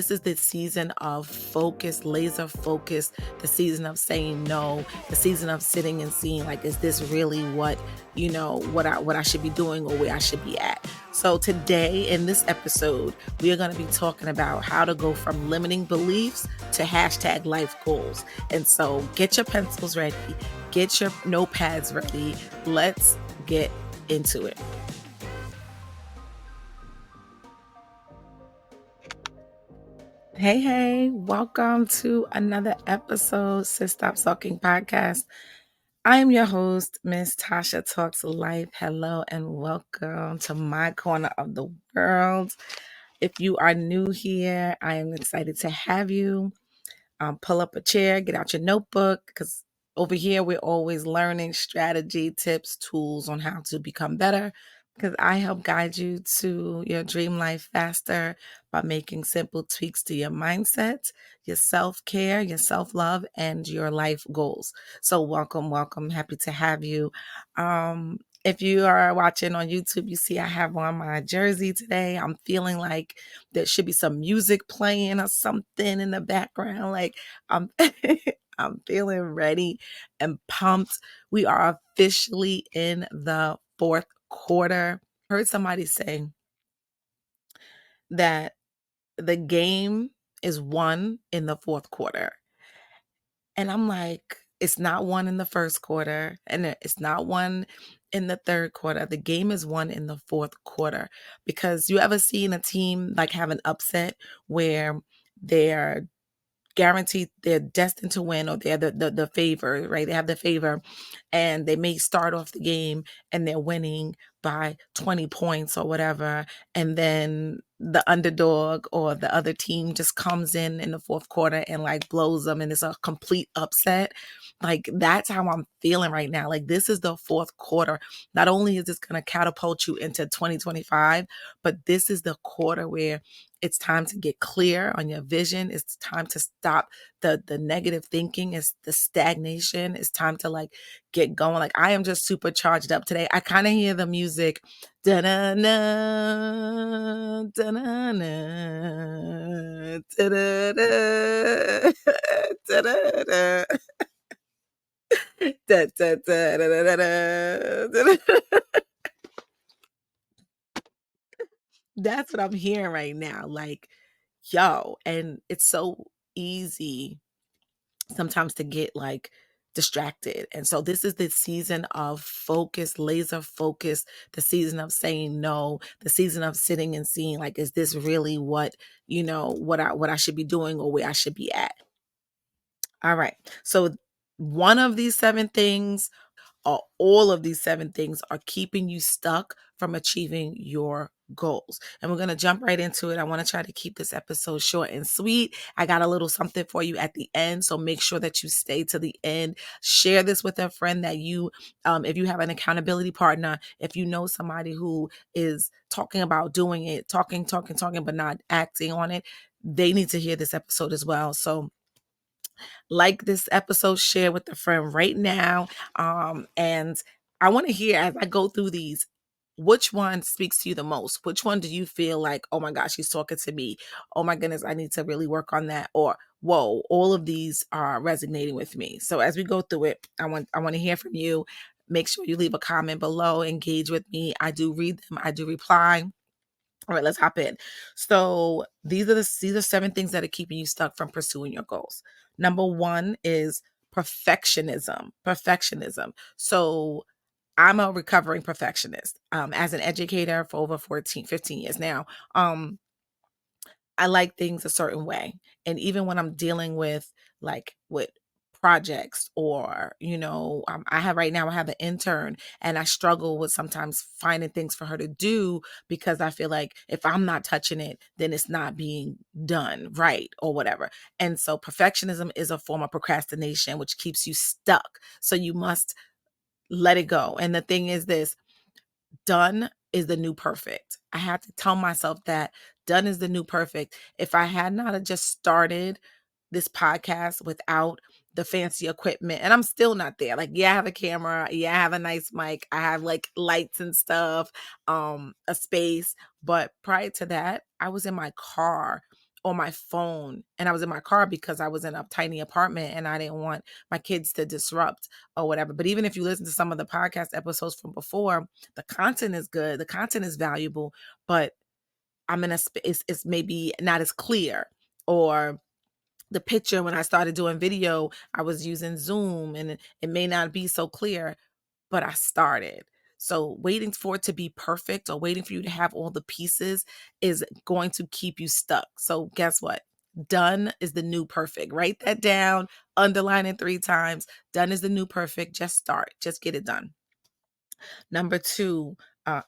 This is the season of focus, laser focus, the season of saying no, the season of sitting and seeing like, is this really what I should be doing or where I should be at? So today in this episode, we are going to be talking about how to go from limiting beliefs to hashtag life goals. And so get your pencils ready, get your notepads ready. Let's get into it. Hey, welcome to another episode, Sis Stop Sulkin Podcast. I am your host, Miss Tasha Talks Life. Hello and welcome to my corner of the world. If you are new here, I am excited to have you. Pull up a chair, get out your notebook, because over here we're always learning strategy, tips, tools on how to become better. Because I help guide you to your dream life faster by making simple tweaks to your mindset, your self-care, your self-love, and your life goals. So welcome. Happy to have you. If you are watching on YouTube, you see I have on my jersey today. I'm feeling like there should be some music playing or something in the background. Like I'm I'm feeling ready and pumped. We are officially in the fourth quarter. I heard somebody say that the game is won in the fourth quarter. And I'm like, it's not won in the first quarter and it's not won in the third quarter. The game is won in the fourth quarter, because you ever seen a team like have an upset where they're guaranteed, they're destined to win, or they're the favor, right? They have the favor and they may start off the game and they're winning by 20 points or whatever. And then the underdog or the other team just comes in the fourth quarter and like blows them, and it's a complete upset. Like that's how I'm feeling right now. Like this is the fourth quarter. Not only is this going to catapult you into 2025, but this is the quarter where it's time to get clear on your vision. It's time to stop the negative thinking. It's the stagnation. It's time to like get going. Like I am just super charged up today. I kind of hear the music. Da-na-na, da-na-na, da-da-da, da-da-da, da-da-da-da-da-da. That's what I'm hearing right now. Like, yo, and it's so easy sometimes to get like distracted. And so this is the season of focus, laser focus, the season of saying no, the season of sitting and seeing like, is this really what I should be doing or where I should be at? All right. So one of these seven things, or all of these seven things, are keeping you stuck from achieving your goals. And we're going to jump right into it. I want to try to keep this episode short and sweet. I got a little something for you at the end, so make sure that you stay to the end. Share this with a friend that if you have an accountability partner, if you know somebody who is talking about doing it, talking, but not acting on it, they need to hear this episode as well. So like this episode, share with a friend right now. And I want to hear, as I go through these, which one speaks to you the most? Which one do you feel like, oh my gosh, he's talking to me? Oh my goodness, I need to really work on that. Or, whoa, all of these are resonating with me. So as we go through it, I want to hear from you. Make sure you leave a comment below, engage with me. I do read them. I do reply. All right, let's hop in. So these are seven things that are keeping you stuck from pursuing your goals. Number one is perfectionism. So I'm a recovering perfectionist. As an educator for over 15 years now, I like things a certain way. And even when I'm dealing with projects, or, I have an intern, and I struggle with sometimes finding things for her to do, because I feel like if I'm not touching it, then it's not being done right or whatever. And so perfectionism is a form of procrastination, which keeps you stuck. So you must let it go. And the thing is this: done is the new perfect. I had to tell myself that done is the new perfect. If I had not have just started this podcast without the fancy equipment, and I'm still not there. Like, yeah, I have a camera. Yeah, I have a nice mic. I have like lights and stuff, a space. But prior to that, I was in my car on my phone, and I was in my car because I was in a tiny apartment and I didn't want my kids to disrupt or whatever. But even if you listen to some of the podcast episodes from before, the content is good, the content is valuable, but I'm in a space, it's maybe not as clear, or the picture when I started doing video, I was using Zoom and it may not be so clear, but I started. So waiting for it to be perfect or waiting for you to have all the pieces is going to keep you stuck. So guess what? Done is the new perfect. Write that down, underline it 3 times. Done is the new perfect. Just start. Just get it done. Number 2,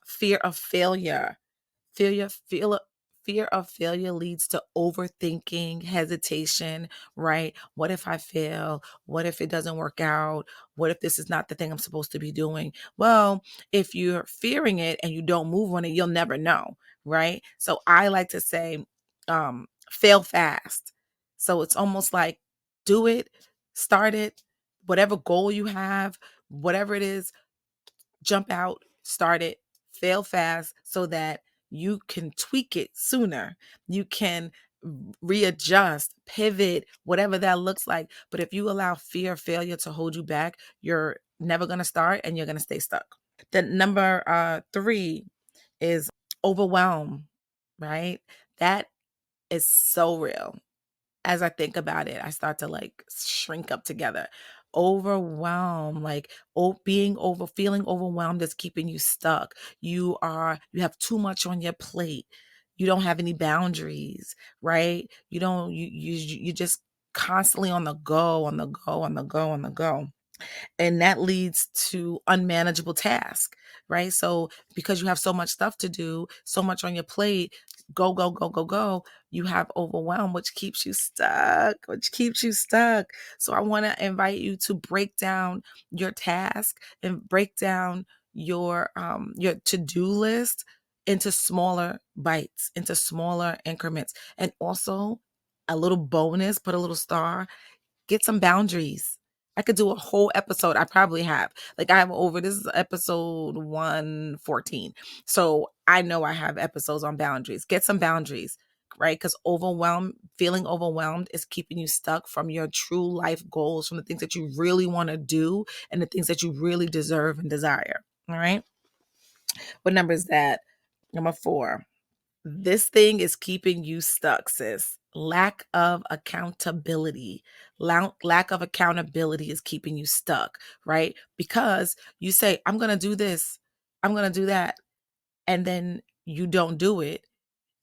fear of failure. Failure, fear of failure leads to overthinking, hesitation, right? What if I fail? What if it doesn't work out? What if this is not the thing I'm supposed to be doing? Well, if you're fearing it and you don't move on it, you'll never know, right? So I like to say, fail fast. So it's almost like do it, start it, whatever goal you have, whatever it is, jump out, start it, fail fast so that you can tweak it sooner. You can readjust, pivot, whatever that looks like. But if you allow fear of failure to hold you back, you're never going to start and you're going to stay stuck. The number 3 is overwhelm, right? That is so real. As I think about it, I start to like shrink up together. Overwhelm, like feeling overwhelmed is keeping you stuck. You have too much on your plate. You don't have any boundaries, right? You just constantly on the go, on the go, on the go, on the go. And that leads to unmanageable tasks, right? So because you have so much stuff to do, so much on your plate, go, go, go, go, go, you have overwhelm, which keeps you stuck. So I want to invite you to break down your task and break down your to-do list into smaller bites, into smaller increments. And also a little bonus, put a little star, get some boundaries. I could do a whole episode. I probably have. Like I have this is episode 114. So I know I have episodes on boundaries. Get some boundaries, right? Because feeling overwhelmed is keeping you stuck from your true life goals, from the things that you really want to do and the things that you really deserve and desire. All right. What number is that? Number 4. This thing is keeping you stuck, sis. Lack of accountability. Lack of accountability is keeping you stuck, right? Because you say, I'm going to do this, I'm going to do that. And then you don't do it.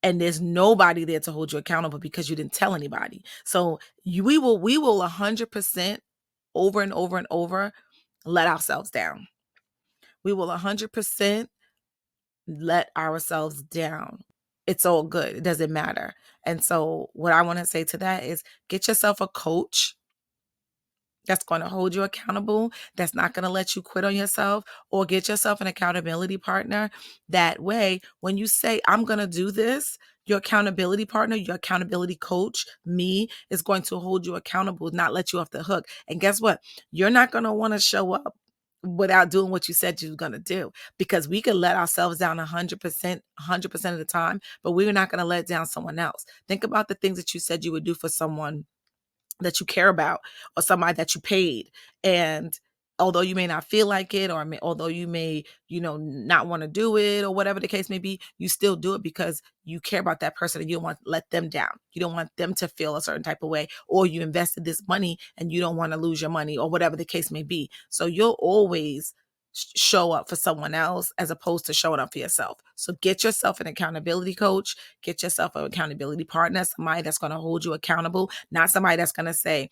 And there's nobody there to hold you accountable because you didn't tell anybody. So we will 100% over and over and over let ourselves down. We will 100% let ourselves down. It's all good. It doesn't matter. And so what I want to say to that is get yourself a coach that's going to hold you accountable, that's not going to let you quit on yourself, or get yourself an accountability partner. That way, when you say, I'm going to do this, your accountability partner, your accountability coach, me, is going to hold you accountable, not let you off the hook. And guess what? You're not going to want to show up without doing what you said you were going to do, because we could let ourselves down 100% of the time, but we're not going to let down someone else. Think about the things that you said you would do for someone that you care about, or somebody that you paid. And although you may not feel like it, or although you may, not want to do it, or whatever the case may be, you still do it because you care about that person and you don't want to let them down. You don't want them to feel a certain type of way, or you invested this money and you don't want to lose your money, or whatever the case may be. So you'll always show up for someone else as opposed to showing up for yourself. So get yourself an accountability coach, get yourself an accountability partner, somebody that's going to hold you accountable, not somebody that's going to say,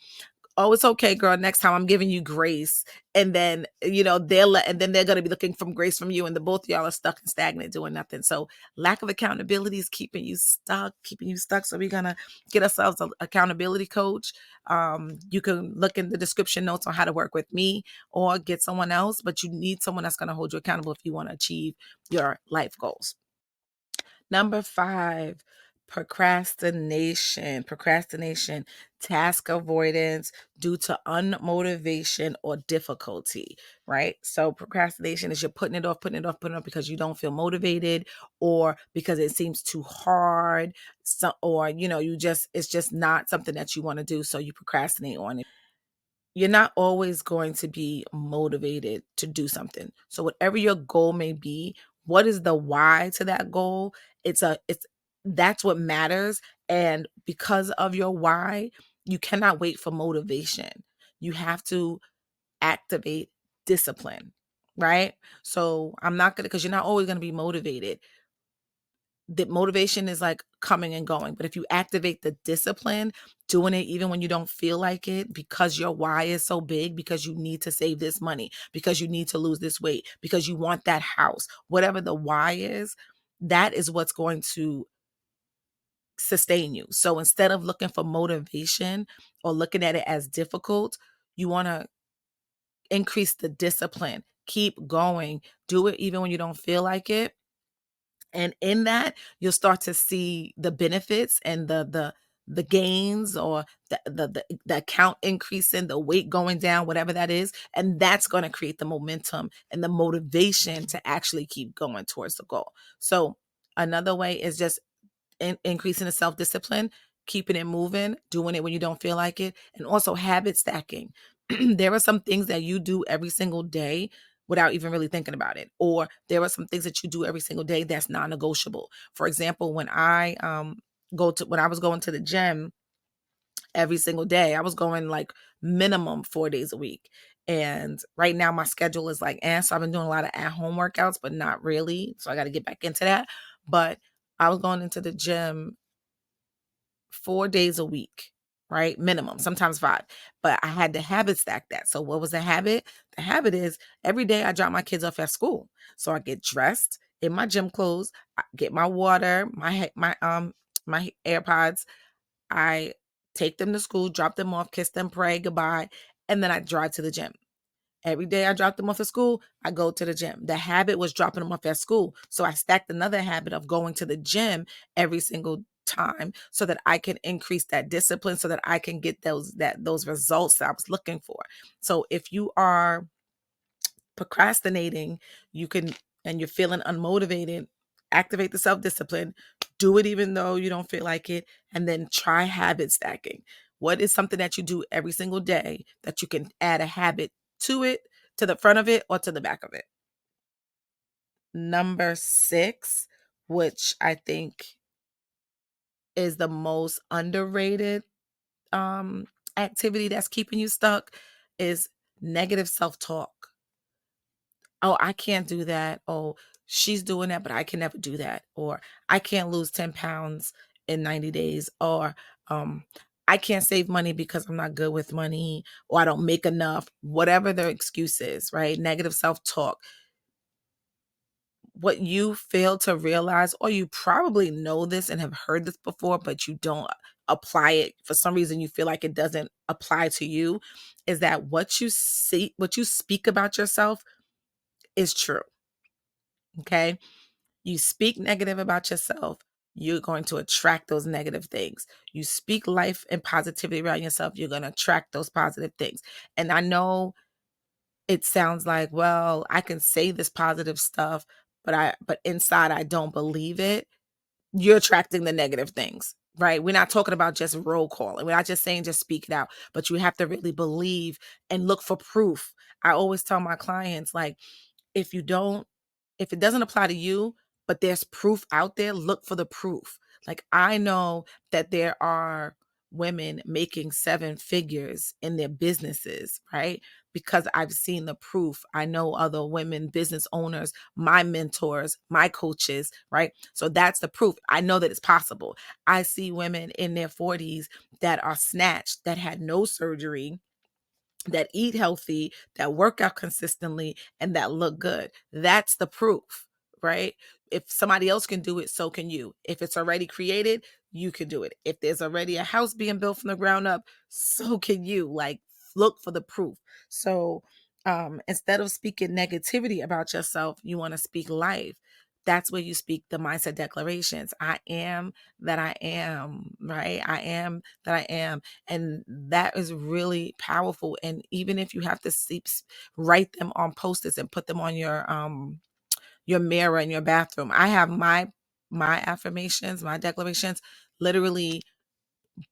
oh, it's okay, girl, next time I'm giving you grace. And then, and then they're going to be looking for grace from you. And the both of y'all are stuck and stagnant doing nothing. So lack of accountability is keeping you stuck. So we're going to get ourselves an accountability coach. You can look in the description notes on how to work with me or get someone else, but you need someone that's going to hold you accountable if you want to achieve your life goals. Number 5, Procrastination, task avoidance due to unmotivation or difficulty, right? So procrastination is you're putting it off because you don't feel motivated or because it seems too hard. So, or, it's just not something that you want to do. So you procrastinate on it. You're not always going to be motivated to do something. So whatever your goal may be, what is the why to that goal? It's that's what matters. And because of your why, you cannot wait for motivation. You have to activate discipline, right? So I'm not gonna, because you're not always gonna be motivated. The motivation is like coming and going. But if you activate the discipline, doing it even when you don't feel like it, because your why is so big, because you need to save this money, because you need to lose this weight, because you want that house, whatever the why is, that is what's going to sustain you. So instead of looking for motivation or looking at it as difficult, you want to increase the discipline, keep going, do it even when you don't feel like it. And in that, you'll start to see the benefits and the gains, or the account increasing, the weight going down, whatever that is. And that's going to create the momentum and the motivation to actually keep going towards the goal. So another way is just increasing the self-discipline, keeping it moving, doing it when you don't feel like it, and also habit stacking. There are some things that you do every single day without even really thinking about it, or there are some things that you do every single day that's non-negotiable. For example, when I was going to the gym every single day, I was going like minimum 4 days a week. And right now my schedule is like, so I've been doing a lot of at-home workouts, but not really. So I got to get back into that. But I was going into the gym 4 days a week, right? Minimum, sometimes 5. But I had to habit stack that. So what was the habit? The habit is every day I drop my kids off at school. So I get dressed in my gym clothes, I get my water, my AirPods. I take them to school, drop them off, kiss them, pray, goodbye, and then I drive to the gym. Every day I drop them off at school, I go to the gym. The habit was dropping them off at school. So I stacked another habit of going to the gym every single time so that I can increase that discipline, so that I can get those results that I was looking for. So if you are procrastinating, and you're feeling unmotivated, activate the self-discipline, do it even though you don't feel like it, and then try habit stacking. What is something that you do every single day that you can add a habit to it, to the front of it or to the back of it? Number 6, which I think is the most underrated activity that's keeping you stuck, is negative self-talk. Oh, I can't do that. Oh, she's doing that, but I can never do that. Or I can't lose 10 pounds in 90 days. Or I can't save money because I'm not good with money, or I don't make enough, whatever the excuse is, right? Negative self-talk. What you fail to realize, or you probably know this and have heard this before, but you don't apply it for some reason, you feel like it doesn't apply to you, is that what you speak about yourself is true. Okay. You speak negative about yourself, you're going to attract those negative things. You speak life and positivity around yourself, you're going to attract those positive things. And I know it sounds like, well, I can say this positive stuff, but inside I don't believe it. You're attracting the negative things, right? We're not talking about just roll calling. We're not just saying just speak it out, but you have to really believe and look for proof. I always tell my clients, like, if you don't, if it doesn't apply to you, but there's proof out there, look for the proof. Like, I know that there are women making 7 figures in their businesses, right? Because I've seen the proof. I know other women business owners, my mentors, my coaches, right? So that's the proof. I know that it's possible. I see women in their 40s that are snatched, that had no surgery, that eat healthy, that work out consistently, and that look good. That's the proof, right? If somebody else can do it, so can you. If it's already created, you can do it. If there's already a house being built from the ground up, so can you. Like, look for the proof. So instead of speaking negativity about yourself, you want to speak life. that's where you speak the mindset declarations. I am that I am, right? I am that I am. And that is really powerful. And even if you have to write them on post-its and put them on your mirror in your bathroom. I have my affirmations, my declarations literally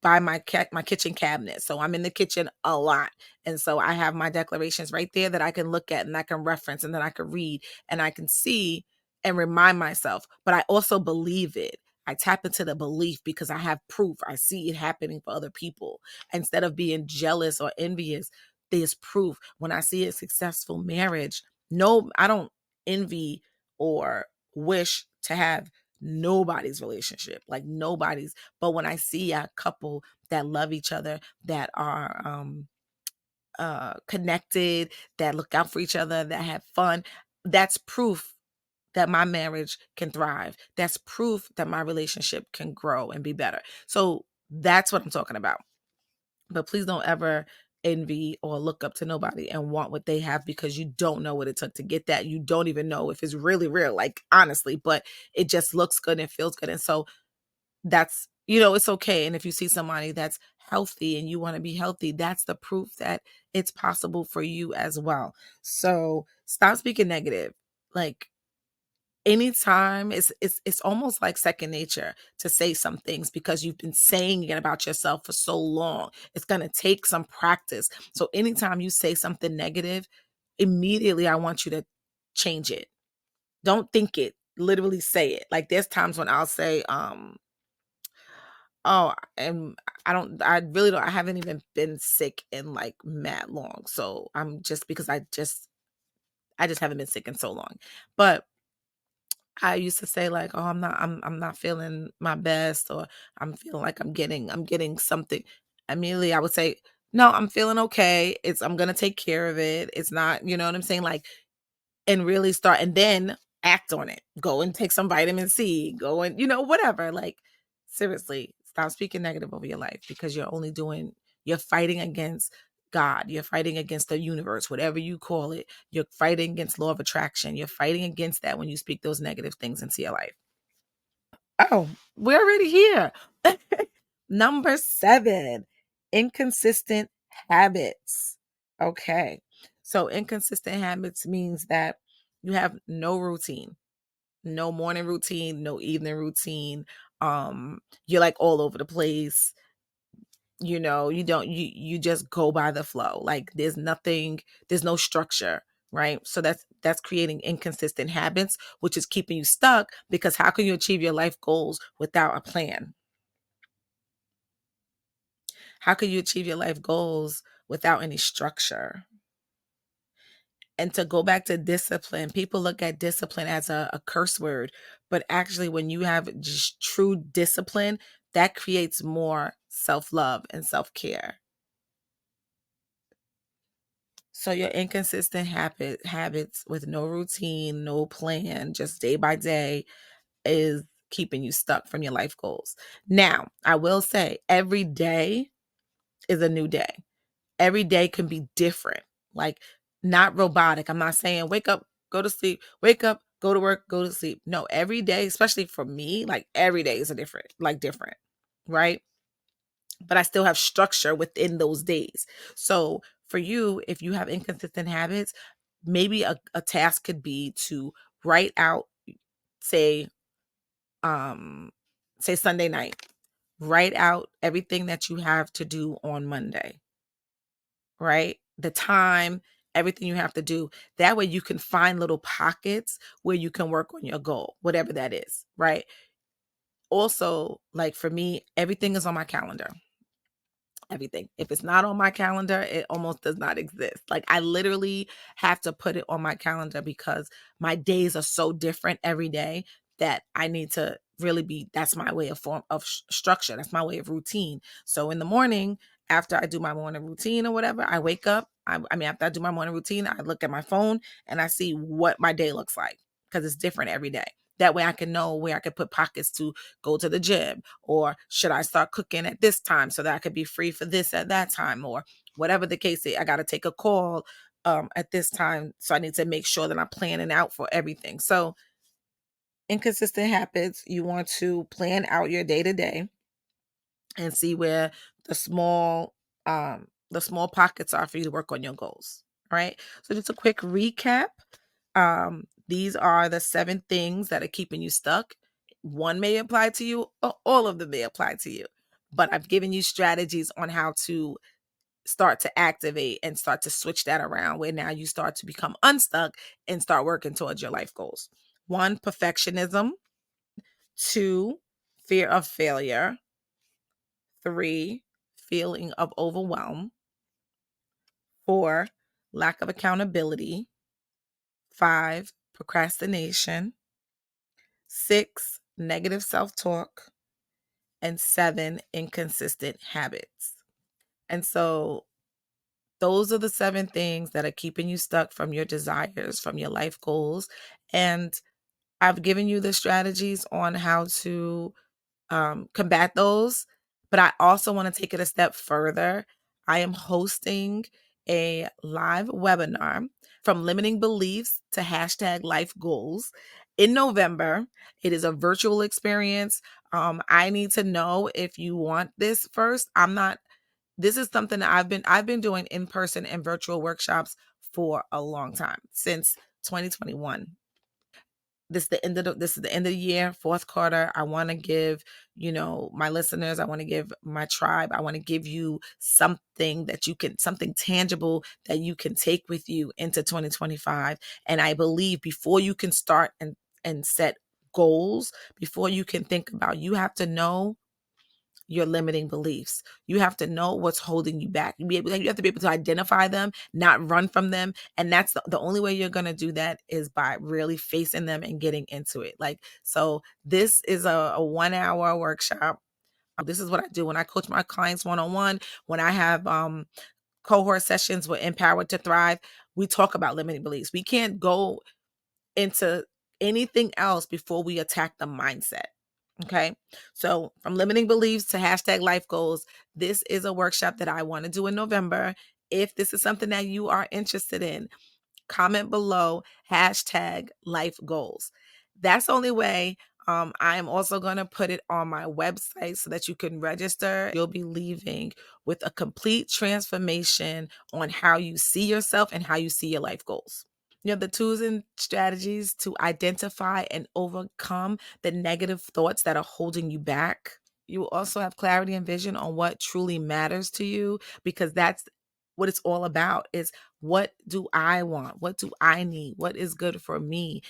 by my kitchen cabinet. So I'm in the kitchen a lot. And so I have my declarations right there that I can look at and I can reference and then I can read and I can see and remind myself. But I also believe it. I tap into the belief because I have proof. I see it happening for other people. Instead of being jealous or envious, there's proof. When I see a successful marriage, no, I don't envy or wish to have nobody's relationship, like nobody's. But when I see a couple that love each other, that are connected, that look out for each other, that have fun, that's proof that my marriage can thrive. That's proof that my relationship can grow and be better. So that's what I'm talking about. But please don't ever envy or look up to nobody and want what they have, because you don't know what it took to get that. You don't even know if it's really real, like honestly, but it just looks good and feels good. And so that's, it's okay. And if you see somebody that's healthy and you want to be healthy, that's the proof that it's possible for you as well. So stop speaking negative. Like, anytime, it's almost like second nature to say some things because you've been saying it about yourself for so long. It's going to take some practice. So anytime you say something negative, immediately I want you to change it. Don't think it, literally say it. Like, there's times when I'll say oh, and I really don't, I haven't even been sick in like mad long. So I'm just, because I just haven't been sick in so long. But I used to say like, "Oh, I'm not feeling my best," or "I'm feeling like I'm getting something." Immediately, I would say, "No, I'm feeling okay. I'm gonna take care of it. It's not, you know what I'm saying? Like, and really start, and then act on it. Go and take some vitamin C, go and, whatever. Like, seriously, stop speaking negative over your life, because you're fighting against God. You're fighting against the universe, whatever you call it. You're fighting against law of attraction. You're fighting against that when you speak those negative things into your life. Oh, we're already here. Number 7, inconsistent habits. Okay. So inconsistent habits means that you have no routine, no morning routine, no evening routine. You're like all over the place. You just go by the flow. Like, there's no structure, right? So that's creating inconsistent habits, which is keeping you stuck, because how can you achieve your life goals without a plan? How can you achieve your life goals without any structure? And to go back to discipline, people look at discipline as a curse word, but actually, when you have just true discipline, that creates more self-love and self-care. So your inconsistent habits with no routine, no plan, just day by day, is keeping you stuck from your life goals. Now, I will say every day is a new day. Every day can be different, like, not robotic. I'm not saying wake up, go to sleep, wake up, go to work, go to sleep. No, every day, especially for me, like every day is a different, right? But I still have structure within those days. So for you, if you have inconsistent habits, maybe a task could be to write out, say, say Sunday night, write out everything that you have to do on Monday, right? The time, everything you have to do. That way you can find little pockets where you can work on your goal, whatever that is, right? Also, like for me, everything is on my calendar. Everything. If it's not on my calendar, it almost does not exist. Like, I literally have to put it on my calendar because my days are so different every day that I need to really be, that's my way of form of structure. That's my way of routine. So in the morning, after I do my morning routine or whatever, I wake up. I mean, after I do my morning routine, I look at my phone and I see what my day looks like, because it's different every day. That way I can know where I can put pockets to go to the gym, or should I start cooking at this time so that I could be free for this at that time, or whatever the case is. I got to take a call at this time, so I need to make sure that I'm planning out for everything. So inconsistent habits, you want to plan out your day to day and see where the small pockets are for you to work on your goals. All right. So just a quick recap. These are the 7 things that are keeping you stuck. One may apply to you, or all of them may apply to you. But I've given you strategies on how to start to activate and start to switch that around, where now you start to become unstuck and start working towards your life goals. 1, perfectionism. 2, fear of failure. 3, feeling of overwhelm. 4, lack of accountability. 5, procrastination. 6, negative self-talk. And 7, inconsistent habits. And so those are the 7 things that are keeping you stuck from your desires, from your life goals. And I've given you the strategies on how to combat those. But I also want to take it a step further. I am hosting a live webinar, from limiting beliefs to hashtag life goals, in November. It is a virtual experience. I need to know if you want this first. This is something that I've been doing in person and virtual workshops for a long time, since 2021. This is the end of the year, fourth quarter. I want to give, my listeners, I want to give my tribe, I want to give you something something tangible that you can take with you into 2025. And I believe before you can start and set goals, before you can think about, you have to know your limiting beliefs. You have to know what's holding you back. You have to be able to identify them, not run from them. And that's the only way you're going to do that is by really facing them and getting into it. So this is a 1-hour workshop. This is what I do when I coach my clients one-on-one, when I have cohort sessions with Empowered to Thrive. We talk about limiting beliefs. We can't go into anything else before we attack the mindset. Okay. So from limiting beliefs to hashtag life goals, this is a workshop that I want to do in November. If this is something that you are interested in, comment below hashtag life goals. That's the only way. I am also going to put it on my website so that you can register. You'll be leaving with a complete transformation on how you see yourself and how you see your life goals. The tools and strategies to identify and overcome the negative thoughts that are holding you back. You will also have clarity and vision on what truly matters to you, because that's what it's all about, is what do I want? What do I need? What is good for me?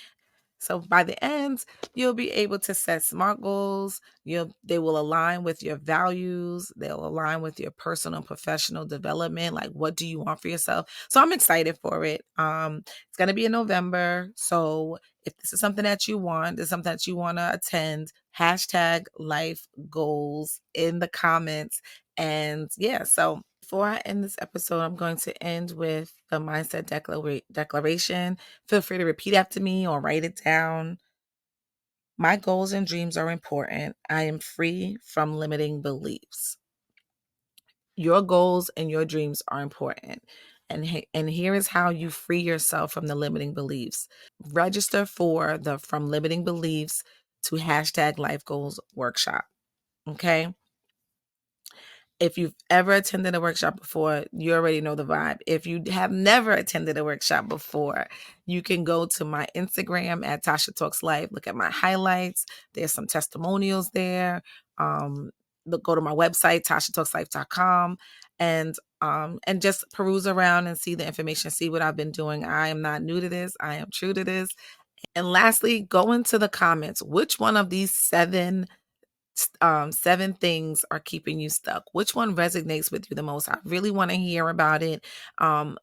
So by the end, you'll be able to set SMART goals. They will align with your values. They'll align with your personal and professional development. Like, what do you want for yourself? So I'm excited for it. It's going to be in November. So if this is something that you want, this is something that you want to attend, hashtag life goals in the comments. And yeah, so before I end this episode, I'm going to end with the mindset declaration. Feel free to repeat after me or write it down. My goals and dreams are important. I am free from limiting beliefs. Your goals and your dreams are important. And here is how you free yourself from the limiting beliefs. Register for the From Limiting Beliefs to hashtag Life Goals workshop. Okay? If you've ever attended a workshop before, you already know the vibe. If you have never attended a workshop before, you can go to my Instagram at Tasha Talks Life. Look at my highlights. There's some testimonials there. Go to my website, tashatalkslife.com, and just peruse around and see the information, see what I've been doing. I am not new to this. I am true to this. And lastly, go into the comments. Which one of these 7 things are keeping you stuck? Which one resonates with you the most? I really want to hear about it.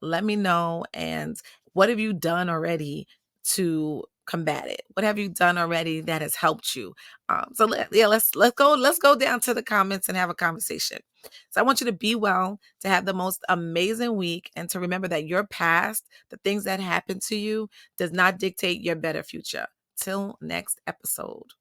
Let me know. And what have you done already to combat it? What have you done already that has helped you? Let's go down to the comments and have a conversation. So I want you to be well, to have the most amazing week, and to remember that your past, the things that happened to you, does not dictate your better future. Till next episode.